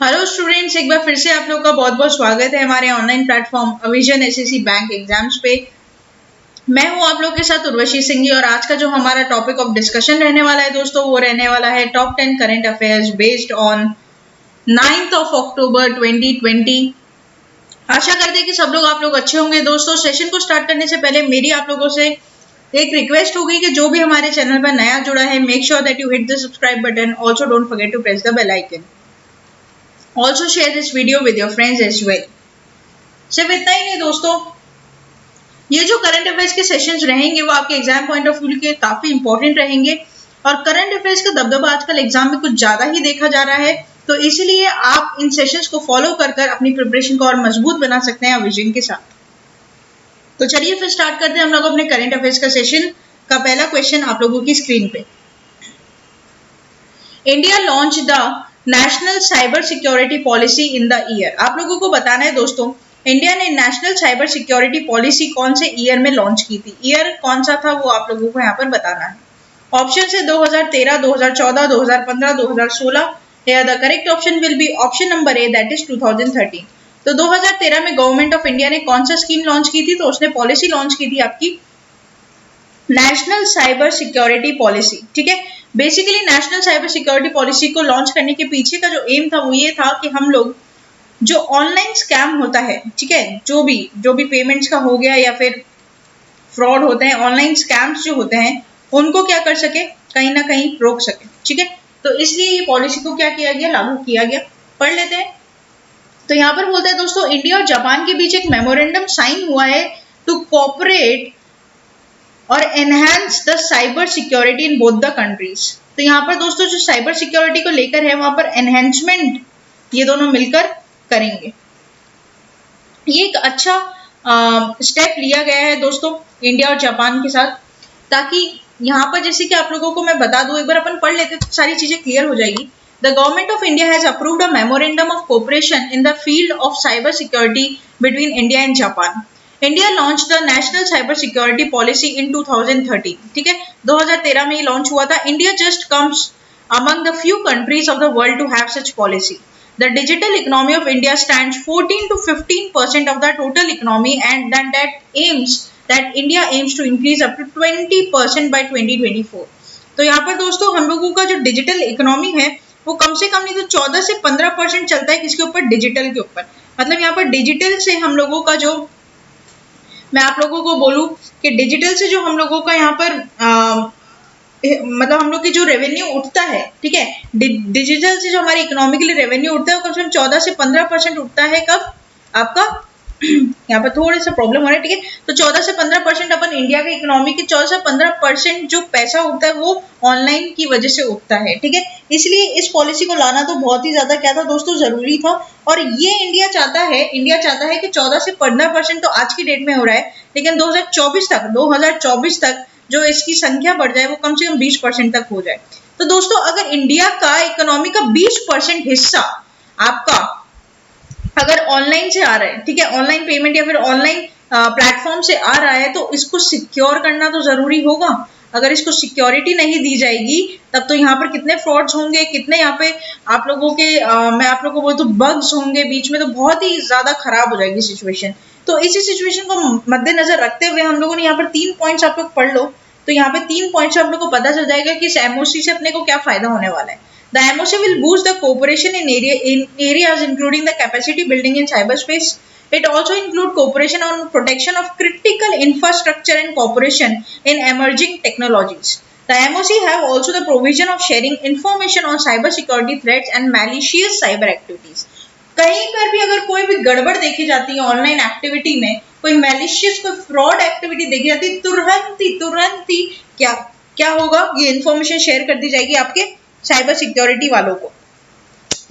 Hello students, एक बार फिर से आप लोगों का बहुत बहुत स्वागत है हमारे online platform Avijan SSC bank exams पे। मैं हूं आप लोगों के साथ उर्वशी सिंह और आज का जो हमारा टॉपिक ऑफ डिस्कशन रहने वाला है दोस्तों, वो रहने वाला है top 10 current affairs based on 9th of October 2020। आशा करते हैं कि सब लोग आप लोग अच्छे होंगे। दोस्तों, सेशन को स्टार्ट करने से पहले मेरी आप लोगों से एक रिक्वेस्ट होगी कि जो भी हमारे चैनल पर नया जुड़ा है, make sure that you hit the subscribe button. Also don't forget to press the bell icon. Also share this video with your friends as well। सिर्फ इतना ही नहीं दोस्तों, ये जो करंट अफेयर्स के सेशंस रहेंगे वो आपके एग्जाम पॉइंट ऑफ व्यू के काफी इंपॉर्टेंट रहेंगे और करंट अफेयर्स का दबदबा आजकल एग्जाम में कुछ ज्यादा ही देखा जा रहा है, तो इसीलिए आप इन सेशंस को फॉलो कर अपनी प्रिपरेशन को और मजबूत बना सकते हैं विजन के साथ। तो चलिए फिर स्टार्ट करते हैं हम लोग अपने करंट अफेयर्स का सेशन का। पहला क्वेश्चन आप लोगों की स्क्रीन पे। India launch the national cyber security policy in the year. आप लोगों को बताना है दोस्तों, इंडिया ने नेशनल साइबर सिक्योरिटी पॉलिसी कौन से ईयर में लॉन्च की थी। ईयर कौन सा था वो आप लोगों को यहाँ पर बताना है। ऑप्शन है 2013, 2014, 2015, 2016। Here the correct option will be option number A, that is 2013। तो 2013 में गवर्नमेंट ऑफ इंडिया ने कौन सा स्कीम लॉन्च की थी? तो उसने पॉलिसी लॉन्च की थी आपकी नेशनल साइबर सिक्योरिटी पॉलिसी। ठीक है, basically national cyber security policy को लॉन्च करने के पीछे का जो एम था वो ये था कि हम लोग जो ऑनलाइन स्कैम होता है, ठीक है, जो भी पेमेंट्स का हो गया या फिर फ्रॉड होते हैं, ऑनलाइन स्कैम्स जो होते हैं, उनको क्या कर सके, कहीं ना कहीं रोक सके। ठीक है, तो इसलिए ये पॉलिसी को क्या किया गया, लागू किया गया। पढ़ लेते हैं। तो यहाँ पर बोलते हैं दोस्तों, इंडिया और जापान के बीच एक मेमोरेंडम साइन हुआ है टू कोऑपरेट और enhance the cyber security in both the countries. तो यहाँ पर दोस्तों जो साइबर सिक्योरिटी को लेकर है वहां पर एनहेंसमेंट ये दोनों मिलकर करेंगे। ये एक अच्छा स्टेप लिया गया है दोस्तों इंडिया और जापान के साथ, ताकि यहाँ पर जैसे कि आप लोगों को मैं बता दूं, एक बार अपन पढ़ लेते तो सारी चीजें क्लियर हो जाएगी। The government of India has approved a memorandum of cooperation in the field of cyber security between India and Japan. India launch the national cyber security policy in 2013। ठीक है, 2013 में ये लॉन्च हुआ था। India just comes among the few countries of the world to have such policy. The digital economy of India stands 14 to 15% of the total economy, and then that India aims to increase up to 20% by 2024. तो यहाँ पर दोस्तों हम लोगों का जो digital economy है वो कम से कम नहीं तो 14 से 15% चलता है। किसके ऊपर? डिजिटल के ऊपर। मतलब यहाँ पर डिजिटल से हम लोगों का जो, मैं आप लोगों को बोलूं कि डिजिटल से जो हम लोगों का यहाँ पर मतलब हम लोग की जो रेवेन्यू उठता है, ठीक है, डिजिटल से जो हमारी इकोनॉमी के लिए रेवेन्यू उठता है वो कम से कम 14 से 15% उठता है। कब? आपका यहाँ पर थोड़ा सा प्रॉब्लम हो रहा है, ठीक है। तो 14 से 15% अपन इंडिया के इकोनॉमी के 14 से 15% जो पैसा उठता है वो ऑनलाइन की वजह से उठता है। ठीक है, इसलिए इस पॉलिसी को लाना तो बहुत ही ज्यादा क्या था दोस्तों, जरूरी था। और ये इंडिया चाहता है कि 14 से 15% तो आज की डेट में हो रहा है, लेकिन 2024 तक जो इसकी संख्या बढ़ जाए वो कम से कम 20% तक हो जाए। तो दोस्तों अगर इंडिया का इकोनॉमी का 20% हिस्सा आपका अगर ऑनलाइन से आ रहा है, ठीक है, ऑनलाइन पेमेंट या फिर ऑनलाइन प्लेटफॉर्म से आ रहा है, तो इसको सिक्योर करना तो जरूरी होगा। अगर इसको सिक्योरिटी नहीं दी जाएगी तब तो यहाँ पर कितने फ्रॉड्स होंगे, कितने यहाँ पे आप लोगों के मैं आप लोगों को बोलूं तो बग्स होंगे बीच में, तो बहुत ही ज्यादा खराब हो जाएगी सिचुएशन। तो इसी सिचुएशन को मद्देनजर रखते हुए हम लोगों ने यहाँ पर 3 पॉइंट्स आप लोग पढ़ लो। तो यहाँ पे 3 पॉइंट्स आप लोग को पता चल जाएगा कि इस एमओसी से अपने को क्या फायदा होने वाला है। The MOC will boost the cooperation in areas including the capacity building in cyberspace. It also includes cooperation on protection of critical infrastructure and cooperation in emerging technologies. The MOC have also the provision of sharing information on cybersecurity threats and malicious cyber activities. कहीं पर भी अगर कोई भी गड़बड़ देखी जाती है ऑनलाइन एक्टिविटी में, कोई मैलिशियस कोई फ्रॉड एक्टिविटी देखी जाती है, तुरंत ही क्या होगा, ये इन्फॉर्मेशन शेयर कर दी जाएगी आपके साइबर सिक्योरिटी वालों को।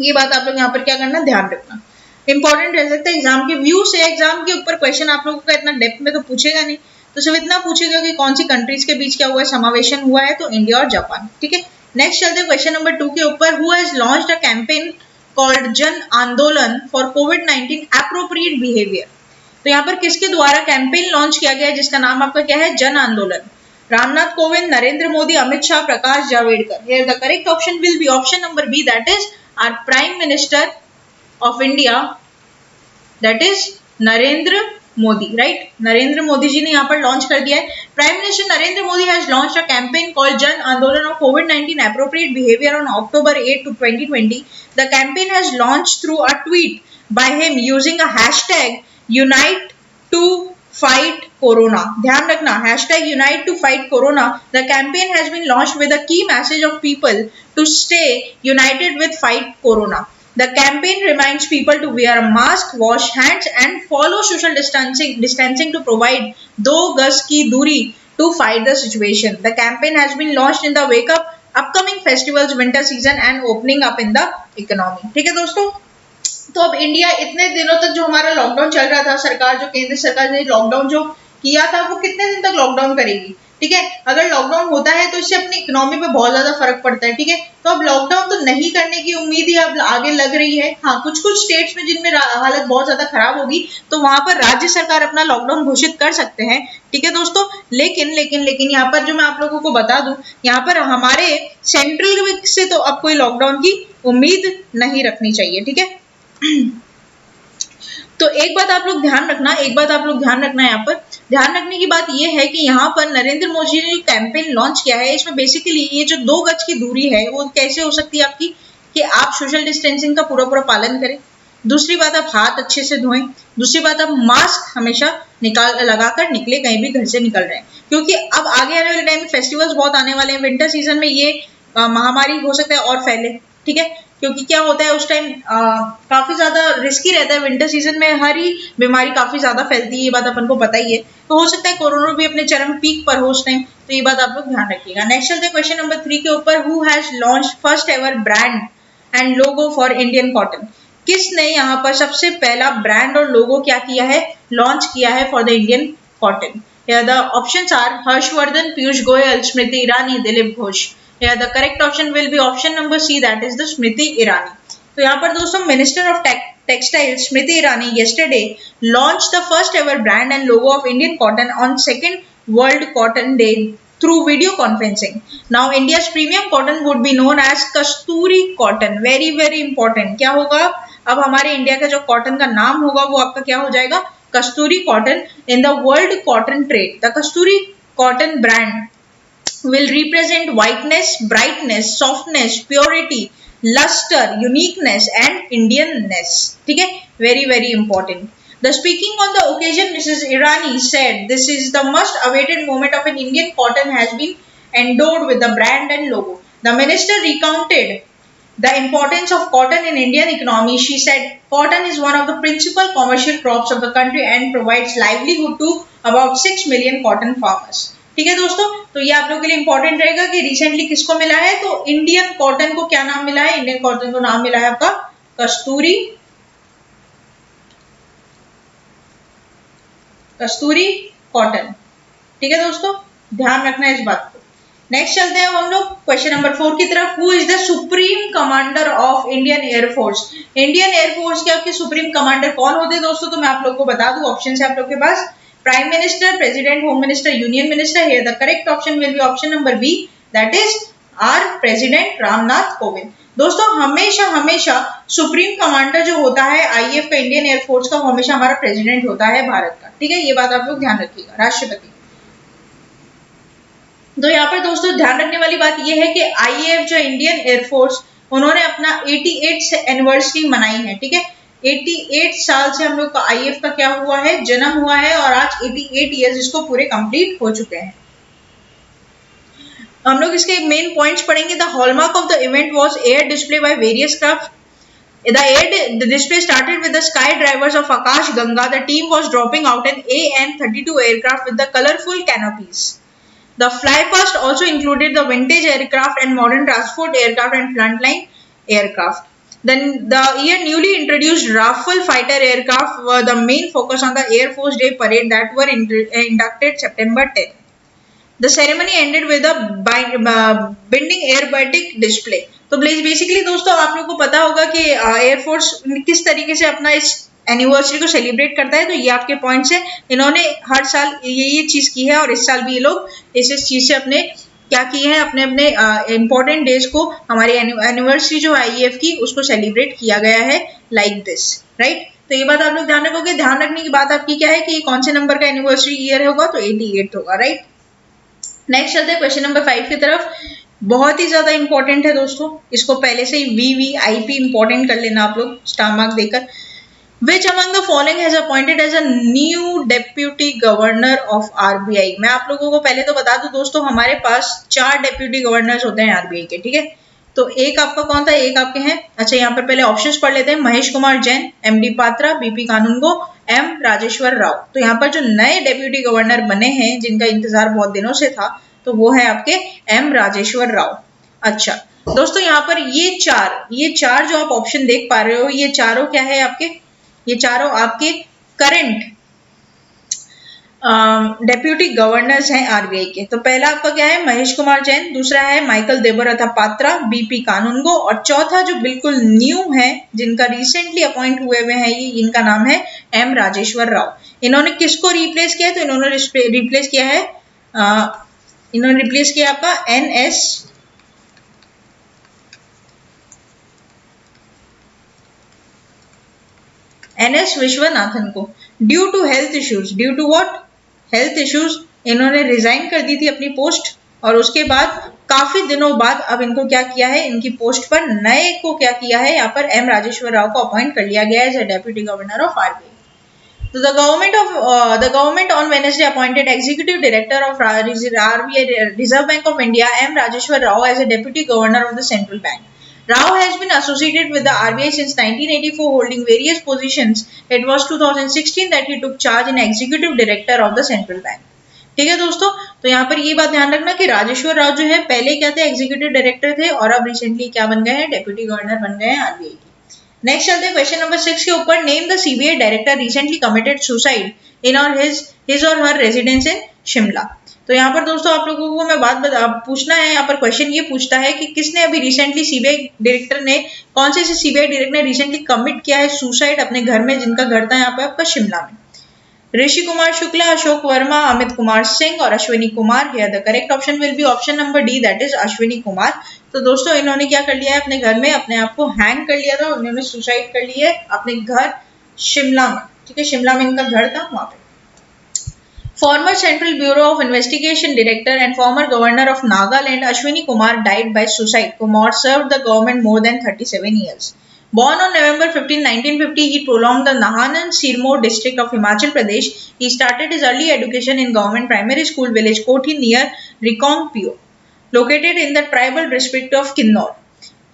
ये बात आप लोग यहाँ पर क्या करना, ध्यान रखना, इंपॉर्टेंट रह सकता है एग्जाम के व्यू से। एग्जाम के ऊपर क्वेश्चन आप लोगों का इतना डेप्थ में तो पूछेगा नहीं, तो सिर्फ इतना पूछेगा कि कौन सी कंट्रीज के बीच क्या हुआ है, समावेशन हुआ है, तो इंडिया और जापान। ठीक है, नेक्स्ट चलते हैं क्वेश्चन नंबर 2 के ऊपर। Who has launched a campaign called Jan आंदोलन फॉर कोविड-19 एप्रोप्रिएट बिहेवियर। तो यहाँ पर किसके द्वारा कैंपेन लॉन्च किया गया है जिसका नाम आपका क्या है, जन आंदोलन। Ramnath Kovind, Narendra Modi, Amit Shah, Prakash Javadekar. Here the correct option will be option number B, that is our Prime Minister of India, that is Narendra Modi, right. Narendra Modi ji ने यहाँ पर लॉन्च कर दिया है। Prime minister Narendra Modi has launched a campaign called Jan Andolan of कोविड-19 appropriate behavior on October 8 to 2020. The campaign has launched through a tweet by him using a hashtag unite to fight corona. ध्यान रखना, hashtag unite to fight corona. The campaign has been launched with a key message of people to stay united with fight corona. The campaign reminds people to wear a mask, wash hands and follow social distancing to provide 2 गज की दूरी to fight the situation. The campaign has been launched in the wake of upcoming festivals, winter season and opening up in the economy. ठीक है दोस्तों, तो अब India इतने दिनों तक जो हमारा लॉकडाउन चल रहा था, सरकार जो केंद्र सरकार ने लॉकडाउन जो किया था वो कितने दिन तक लॉकडाउन करेगी, ठीक है। अगर लॉकडाउन होता है तो इससे अपनी इकोनॉमी पे बहुत ज्यादा फर्क पड़ता है, ठीक है। तो अब लॉकडाउन तो नहीं करने की उम्मीद ही अब आगे लग रही है। हाँ, कुछ कुछ स्टेट्स में जिनमें हालत बहुत ज्यादा खराब होगी तो वहां पर राज्य सरकार अपना लॉकडाउन घोषित कर सकते हैं, ठीक है दोस्तों। लेकिन लेकिन लेकिन यहाँ पर जो मैं आप लोगों को बता दूं, यहाँ पर हमारे सेंट्रल से तो अब कोई लॉकडाउन की उम्मीद नहीं रखनी चाहिए, ठीक है। तो एक बात आप लोग ध्यान रखना, यहाँ पर ध्यान रखने की बात यह है कि यहाँ पर नरेंद्र मोदी ने जो कैंपेन लॉन्च किया है इसमें बेसिकली ये जो 2 गज की दूरी है वो कैसे हो सकती है आपकी, कि आप सोशल डिस्टेंसिंग का पूरा पालन करें। दूसरी बात, आप हाथ अच्छे से धोएं। दूसरी बात, आप मास्क हमेशा लगाकर निकले, कहीं भी घर से निकल रहे हैं, क्योंकि अब आगे आने वाले टाइम में फेस्टिवल्स बहुत आने वाले हैं। विंटर सीजन में ये महामारी हो सकता है और फैले, ठीक है, क्योंकि क्या होता है उस टाइम काफी ज्यादा रिस्की रहता है। विंटर सीजन में हर ही बीमारी काफी ज्यादा फैलती है, ये बात अपन को पता ही है। तो हो सकता है कोरोना भी अपने चरम पीक पर हो उस टाइम, तो ये बात आप लोग ध्यान रखिएगा। नेक्स्ट चलते हैं क्वेश्चन नंबर 3 के ऊपर। Who has launched first ever brand and logo for Indian cotton? किसने यहाँ पर सबसे पहला ब्रांड और लोगो क्या किया है, लॉन्च किया है for the Indian cotton? The options are Harshvardhan, Piyush Goyal, Smriti Irani, Dilip Ghosh. Yeah, the correct option will be option number C, that is the Smriti Irani. तो यहाँ पर दोस्तों minister of textiles Smriti Irani yesterday launched the first ever brand and logo of Indian cotton on 2nd World Cotton Day through video conferencing. Now India's premium cotton would be known as Kasturi cotton. Very very important. क्या होगा अब हमारे India का जो cotton का नाम होगा वो आपका क्या हो जाएगा, Kasturi cotton. In the world cotton trade the Kasturi cotton brand will represent whiteness, brightness, softness, purity, luster, uniqueness and Indianness. ठीक है, very very important. The speaking on the occasion, Mrs. Irani said, "This is the most-awaited moment of an Indian cotton has been endowed with the brand and logo." The minister recounted the importance of cotton in Indian economy. She said, "Cotton is one of the principal commercial crops of the country and provides livelihood to about 6 million cotton farmers." ठीक है दोस्तों, तो ये आप लोगों के लिए important रहेगा कि रिसेंटली किसको मिला है, तो इंडियन कॉटन को क्या नाम मिला है, इंडियन कॉटन को नाम मिला है आपका कस्तूरी कॉटन। ठीक है दोस्तों, ध्यान रखना है इस बात को। नेक्स्ट चलते हैं हम लोग क्वेश्चन नंबर 4 की तरफ। Who is the supreme commander of Indian air force? Indian air force के आपके सुप्रीम कमांडर कौन होते हैं दोस्तों, तो मैं आप लोग को बता दूं, ऑप्शन है आप लोग के पास prime minister, president, home minister, union minister. Here the correct option will be option number B, that is our president Ramnath Kovind. दोस्तों हमेशा हमेशा सुप्रीम कमांडर जो होता है आईएएफ का, इंडियन एयरफोर्स का, वो हमेशा हमारा प्रेसिडेंट होता है भारत का। ठीक है, ये बात आप लोग ध्यान रखिएगा, राष्ट्रपति। तो यहाँ पर दोस्तों ध्यान रखने वाली बात यह है कि आईएएफ जो इंडियन एयरफोर्स, उन्होंने अपना 88th एनिवर्सरी मनाई है। ठीक है, 88 साल से हम लोग का आईएएफ का क्या हुआ है, जन्म हुआ है, और आज 88 ईयर्स इसको पूरे कंप्लीट हो चुके हैं। हम लोग इसके मेन पॉइंट्स पढ़ेंगे। The hallmark of the event was air display by various craft. The display started with the sky drivers of Akash Ganga. The team was dropping out an AN-32 aircraft with the colorful canopies. The flypast also included the vintage aircraft and modern transport aircraft and frontline aircraft. Then the year newly introduced Rafale fighter aircraft were the main focus on the Air Force Day parade that were inducted September 10. The ceremony ended with a bending aerobatic display. तो basically दोस्तों आप लोग को पता होगा कि air force किस तरीके से अपना इस एनिवर्सरी को सेलिब्रेट करता है। तो ये आपके पॉइंट्स है, इन्होंने हर साल ये चीज की है और इस साल भी ये लोग इस चीज से अपने क्या किए हैं, अपने अपने इंपॉर्टेंट डेज को, हमारी एनिवर्सरी जो आईएएफ की उसको सेलिब्रेट किया गया है लाइक दिस, राइट। तो ये बात आप लोग ध्यान रखोगे। ध्यान रखने की बात आपकी क्या है कि कौन से नंबर का एनिवर्सरी ईयर होगा, तो 88 होगा, राइट। नेक्स्ट चलते हैं क्वेश्चन नंबर 5 की तरफ। बहुत ही ज्यादा इंपॉर्टेंट है दोस्तों, इसको पहले से ही VVIP इंपॉर्टेंट कर लेना आप लोग स्टार मार्क देकर। Which among the following has appointed as a new deputy governor of RBI? मैं आप लोगों को पहले तो बता दूं दोस्तों, हमारे पास 4 डेप्यूटी गवर्नर्स होते हैं RBI के, ठीक है। तो एक आपका कौन था, एक आपके हैं, अच्छा यहाँ पर पहले ऑप्शंस पढ़ लेते हैं। महेश कुमार जैन, MD पात्रा, BP कानूनगो, M राजेश्वर राव। तो यहाँ पर जो नए डेप्यूटी गवर्नर बने हैं, जिनका इंतजार बहुत दिनों से था, तो वो है आपके M राजेश्वर राव। अच्छा दोस्तों, यहाँ पर ये चार जो आप ऑप्शन देख पा रहे हो, ये चारों क्या है आपके, ये चारों आपके करंट डेप्यूटी गवर्नर्स हैं आरबीआई के। तो पहला आपका क्या है, महेश कुमार जैन, दूसरा है माइकल देबरथा पात्रा, BP कानूनगो, और चौथा जो बिल्कुल न्यू है, जिनका रिसेंटली अपॉइंट हुए हुए हैं, ये इनका नाम है M राजेश्वर राव। इन्होंने किसको रिप्लेस किया है, तो इन्होंने रिप्लेस किया है आपका NS विश्वनाथन को। Due to health issues, due to what, health issues, इन्होंने रिजाइन कर दी थी अपनी पोस्ट, और उसके बाद काफी दिनों बाद अब इनको क्या किया है, इनकी पोस्ट पर नए को क्या किया है, यहाँ पर M राजेश्वर राव को अपॉइंट कर लिया गया है as a deputy governor of RBI. तो the government on Wednesday appointed executive director of RBI Reserve Bank of India M Rajeshwar Rao as a deputy governor of the central bank. Rao has been associated with the RBI since 1984, holding various positions. It was 2016 that he took charge in executive director of the central bank. ठीक है दोस्तों, तो यहाँ पर ये बात ध्यान रखना कि राजेश्वर राव जो है पहले क्या थे, एग्जीक्यूटिव डायरेक्टर थे, और अब रिसेंटली क्या बन गए हैं, डेप्यूटी गवर्नर बन गए हैं आरबीआई की। नेक्स्ट चलते हैं क्वेश्चन नंबर 6 के ऊपर। Name the CBI director recently committed suicide in और हिज और हर रेजिडेंस इन शिमला। तो यहाँ पर दोस्तों आप लोगों को मैं पूछना है, यहाँ पर क्वेश्चन ये पूछता है कि किसने अभी रिसेंटली सीबीआई डायरेक्टर ने, कौन से सीबीआई डायरेक्टर ने रिसेंटली कमिट किया है सुसाइड अपने घर में, जिनका घर था यहाँ पे आपका शिमला में। ऋषि कुमार शुक्ला, अशोक वर्मा, अमित कुमार सिंह और Ashwini Kumar. Here the correct option will be option number D, that is Ashwini Kumar. तो दोस्तों इन्होंने क्या कर लिया है, अपने घर में अपने आप को हैंग कर लिया था, उन्होंने सुसाइड कर लिया है अपने घर शिमला में, ठीक है, शिमला में इनका घर था वहां पे। Former Central Bureau of Investigation Director and former Governor of Nagaland, Ashwini Kumar died by suicide. Kumar served the government more than 37 years. Born on November 15, 1950, he prolonged the Nahanan Sirmoor district of Himachal Pradesh. He started his early education in government primary school village Koti near Riqongpio, located in the tribal district of Kinnaur.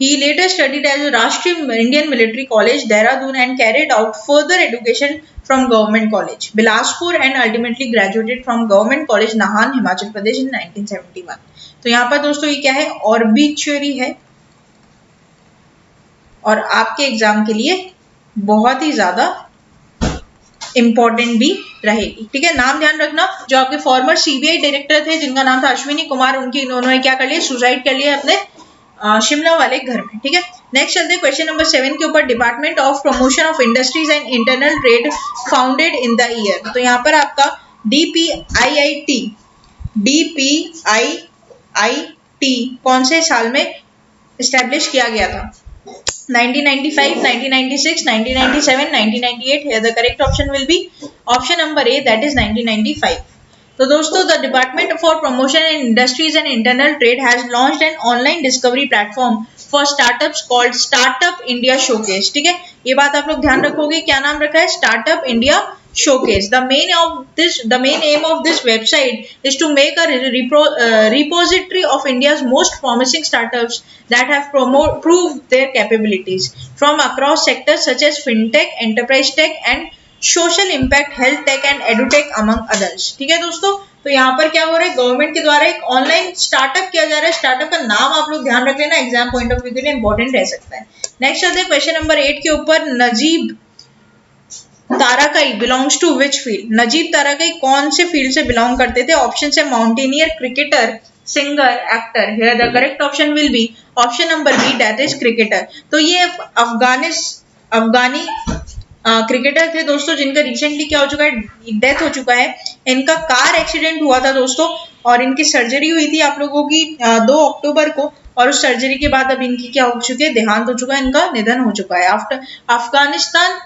He later studied at the Rashtriya Indian Military College, Dehradun, and carried out further education from Government College, Bilaspur, and ultimately graduated from Government College, Nahan, Himachal Pradesh in 1971. तो यहाँ पर दोस्तों ये क्या है, ऑर्बिचुअरी है, और आपके एग्जाम के लिए बहुत ही ज्यादा इंपॉर्टेंट भी रहेगी, ठीक है। नाम ध्यान रखना, जो आपके फॉर्मर सीबीआई डायरेक्टर थे जिनका नाम था अश्विनी कुमार, उन्होंने क्या कर लिया, सुसाइड कर लिया अपने शिमला वाले घर में, ठीक है। नेक्स्ट चलते हैं क्वेश्चन नंबर 7 के ऊपर। Department of promotion of industries and internal trade founded in the year. तो यहाँ पर आपका DPIIT कौन से साल में एस्टेब्लिश किया गया था, 1995, 1996, 1997, 1998। Here the correct option will be option number A, that is 1995. तो दोस्तों the department for promotion and industries and internal trade has launched an online discovery platform for startups called startup India showcase, ठीक है। ये बात आप लोग ध्यान रखोगे, क्या नाम रखा है, startup India showcase. The main aim of this website is to make a repository of India's most promising startups that have proved their capabilities from across sectors such as fintech, enterprise tech, and social impact, health tech, and edutech among others. ठीक है दोस्तों, तो यहाँ पर क्या हो रहा है, गवर्नमेंट के द्वारा एक ऑनलाइन स्टार्टअप किया जा रहा है। स्टार्टअप का नाम आप लोग ध्यान रख लेना, एग्जाम पॉइंट ऑफ व्यू के लिए इंपॉर्टेंट रह सकता है। नेक्स्ट चलते हैं क्वेश्चन नंबर 8 के ऊपर। Najib Tarakai belongs to which field. Najib Tarakai कौन से फील्ड से बिलोंग करते थे? ऑप्शन है mountaineer, cricketer, singer, actor. Here the correct option will be option number B, that is cricketer. तो ये अफगानी क्रिकेटर थे दोस्तों, जिनका रिसेंटली क्या हो चुका है, डेथ हो चुका है। इनका कार एक्सीडेंट हुआ था दोस्तों, और इनकी सर्जरी हुई थी आप लोगों की 2 अक्टूबर को, और उस सर्जरी के बाद अब इनकी क्या हो चुकी है, देहांत हो चुका है, इनका निधन हो चुका है। After Afghanistan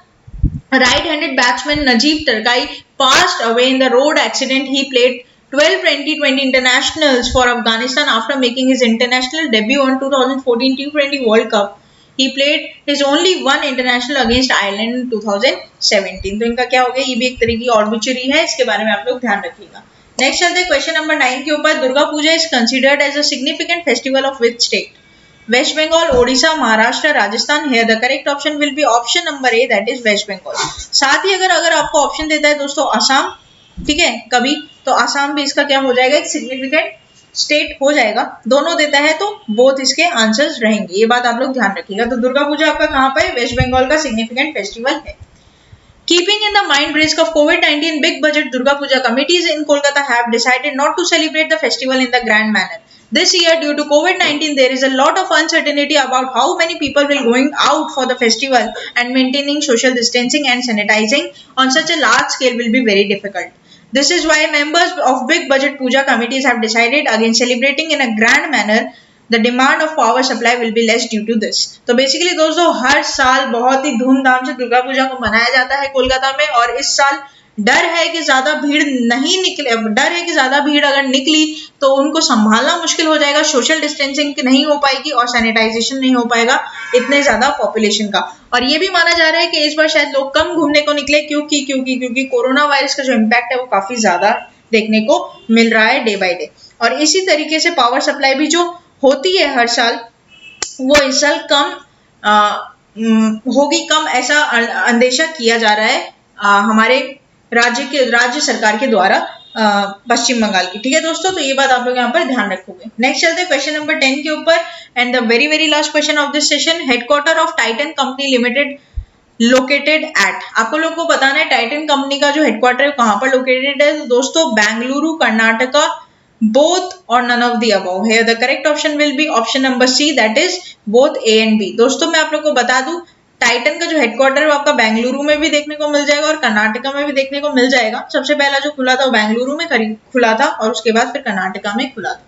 right-handed batsman Najib Turkai passed away in the road accident. He played 12 2020 internationals for Afghanistan after making his international debut on 2014 T20 World Cup. He played his only one international against Ireland in 2017. तो इनका क्या हो गया, ये भी एक तरह की ऑब्ituary है, इसके बारे में आप लोग ध्यान रखिएगा। नेक्स्ट चलते हैं क्वेश्चन नंबर 9 के ऊपर। Durga Puja is considered as a significant festival of which state? West Bengal, Odisha, Maharashtra, Rajasthan. Here the correct option will be option number A, that is West Bengal. साथ ही अगर आपको ऑप्शन देता है दोस्तों असम, ठीक है, कभी तो असम भी इसका क्या हो जाएगा, एक सिग्निफिकेंट स्टेट हो जाएगा। दोनों देता है तो बोथ इसके आंसर्स रहेंगे, ये बात आप लोग ध्यान रखिएगा। तो दुर्गा पूजा आपका कहाँ पर है, वेस्ट बंगाल का सिग्निफिकेंट फेस्टिवल है। Keeping in the mind risk of COVID-19, big budget Durga Puja committees in Kolkata have decided not to celebrate the festival in the grand manner. This year, due to COVID-19, there is a lot of uncertainty about how many people will going out for the festival, and maintaining social distancing and sanitizing on such a large scale will be very difficult. This is why members of big budget puja committees have decided against celebrating in a grand manner. The demand of power supply will be less due to this. तो basically दोस्तों हर साल बहुत ही धूमधाम से दुर्गा पूजा को मनाया जाता है कोलकाता में, और इस साल डर है कि ज्यादा भीड़ नहीं निकले, डर है कि ज्यादा भीड़ अगर निकली तो उनको संभालना मुश्किल हो जाएगा, सोशल डिस्टेंसिंग नहीं हो पाएगी और सैनिटाइजेशन नहीं हो पाएगा इतने ज्यादा पॉपुलेशन का। और ये भी माना जा रहा है कि इस बार शायद लोग कम घूमने को निकले, क्योंकि कोरोना वायरस का जो इम्पैक्ट है वो काफी ज्यादा देखने को मिल रहा है डे बाय डे। और इसी तरीके से पावर सप्लाई भी जो होती है हर साल, वो इस साल कम होगी, कम ऐसा अंदेशा किया जा रहा है हमारे राज्य सरकार के द्वारा पश्चिम बंगाल की। ठीक है दोस्तों, तो ये बात आप लोग यहाँ पर ध्यान रखोगे। नेक्स्ट चलते हैं क्वेश्चन नंबर 10 के ऊपर, and the very last question of this session. Headquarter of Titan company limited located at, आपको लोग को बताना है टाइटन कंपनी का जो हेडक्वार्टर है कहाँ पर लोकेटेड है। तो दोस्तों Bengaluru, Karnataka, both or none of the above. Here the correct option will be option number C, that is both A and B. दोस्तों मैं आप लोग को बता दूं, टाइटन का जो हेडक्वार्टर है वो आपका बेंगलुरु में भी देखने को मिल जाएगा और कर्नाटका में भी देखने को मिल जाएगा। सबसे पहला जो खुला था वो बेंगलुरु में खुला था और उसके बाद फिर कर्नाटका में खुला था।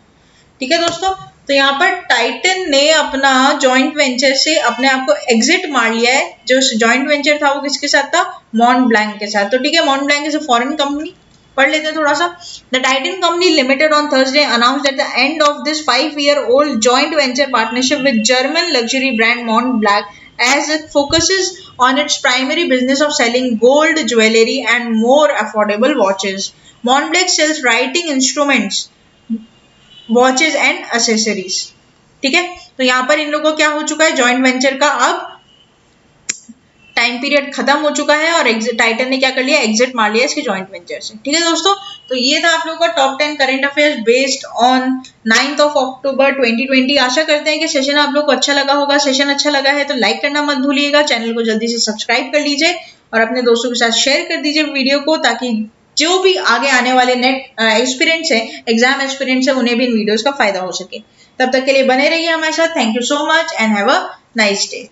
ठीक है दोस्तों, तो यहाँ पर टाइटन ने अपना जॉइंट वेंचर से अपने आप को एग्जिट मार लिया है। जो जॉइंट वेंचर था वो किसके साथ था, मॉन्ट ब्लैंक के साथ। तो ठीक है, मॉन्ट blank is a foreign company, पढ़ लेते हैं थोड़ा सा। The Titan Company Limited on Thursday announced at the end of this 5-year-old joint venture partnership with German luxury brand Montblanc, as it focuses on its primary business of selling gold jewelry and more affordable watches. Montblanc sells writing instruments, watches and accessories. ठीक है, तो यहाँ पर इन लोगों को क्या हो चुका है, जॉइंट वेंचर का अब टाइम पीरियड खत्म हो चुका है और टाइटन ने क्या कर लिया, एग्जिट मार लिया इसके जॉइंट वेंचर से। ठीक है दोस्तों, तो ये था आप लोगों का top 10 current affairs based on 9th of October 2020। आशा करते हैं कि सेशन आप लोग को अच्छा लगा होगा। सेशन अच्छा लगा है तो लाइक करना मत भूलिएगा, चैनल को जल्दी से सब्सक्राइब कर लीजिए और अपने दोस्तों के साथ शेयर कर दीजिए वीडियो को, ताकि जो भी आगे आने वाले नेट एक्सपीरियंस है, एग्जाम एक्सपीरियंस है, उन्हें भी इन वीडियोस का फायदा हो सके। तब तक के लिए बने रहिए हमारे साथ। Thank you so much and have a nice day.